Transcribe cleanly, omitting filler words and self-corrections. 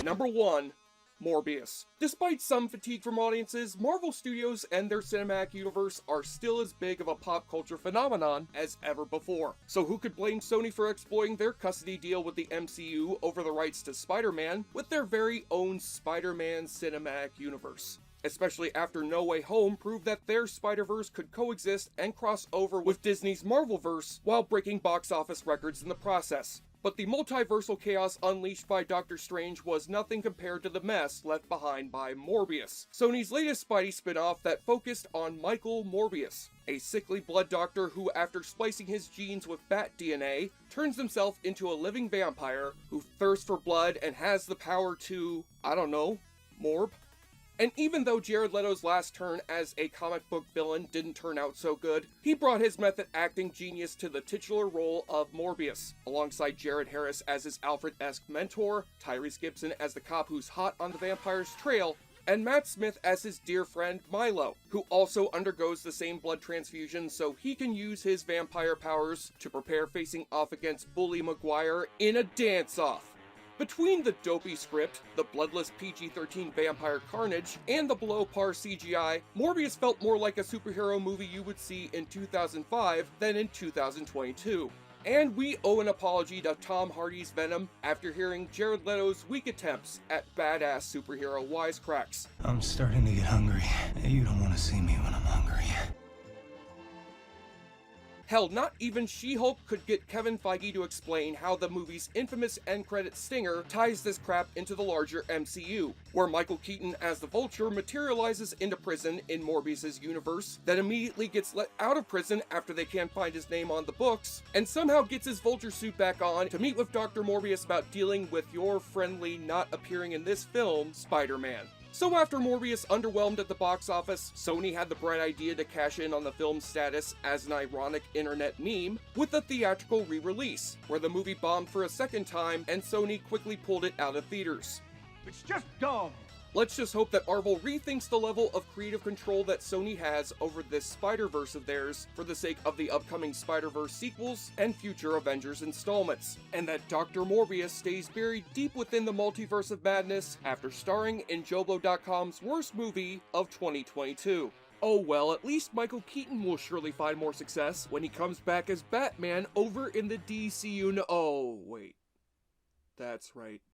Number 1. Morbius. Despite some fatigue from audiences, Marvel Studios and their cinematic universe are still as big of a pop culture phenomenon as ever before. So who could blame Sony for exploiting their custody deal with the MCU over the rights to Spider-Man with their very own Spider-Man cinematic universe? Especially after No Way Home proved that their Spider-Verse could coexist and cross over with Disney's Marvelverse while breaking box office records in the process. But the multiversal chaos unleashed by Doctor Strange was nothing compared to the mess left behind by Morbius, Sony's latest Spidey spin-off that focused on Michael Morbius, a sickly blood doctor who, after splicing his genes with bat DNA, turns himself into a living vampire who thirsts for blood and has the power to, I don't know, morb? And even though Jared Leto's last turn as a comic book villain didn't turn out so good, he brought his method acting genius to the titular role of Morbius, alongside Jared Harris as his Alfred-esque mentor, Tyrese Gibson as the cop who's hot on the vampire's trail, and Matt Smith as his dear friend Milo, who also undergoes the same blood transfusion so he can use his vampire powers to prepare facing off against Bully Maguire in a dance-off. Between the dopey script, the bloodless PG-13 vampire carnage, and the below-par CGI, Morbius felt more like a superhero movie you would see in 2005 than in 2022. And we owe an apology to Tom Hardy's Venom after hearing Jared Leto's weak attempts at badass superhero wisecracks. I'm starting to get hungry. You don't want to see me when I'm hungry. Hell, not even She-Hulk could get Kevin Feige to explain how the movie's infamous end credit stinger ties this crap into the larger MCU, where Michael Keaton as the Vulture materializes into prison in Morbius' universe, then immediately gets let out of prison after they can't find his name on the books, and somehow gets his Vulture suit back on to meet with Dr. Morbius about dealing with your friendly, not appearing in this film, Spider-Man. So after Morbius underwhelmed at the box office, Sony had the bright idea to cash in on the film's status as an ironic internet meme with a theatrical re-release, where the movie bombed for a second time and Sony quickly pulled it out of theaters. It's just dumb. Let's just hope that Marvel rethinks the level of creative control that Sony has over this Spider-Verse of theirs for the sake of the upcoming Spider-Verse sequels and future Avengers installments, and that Dr. Morbius stays buried deep within the multiverse of madness after starring in Joblo.com's worst movie of 2022. Oh well, at least Michael Keaton will surely find more success when he comes back as Batman over in the DCU. Oh, wait. That's right.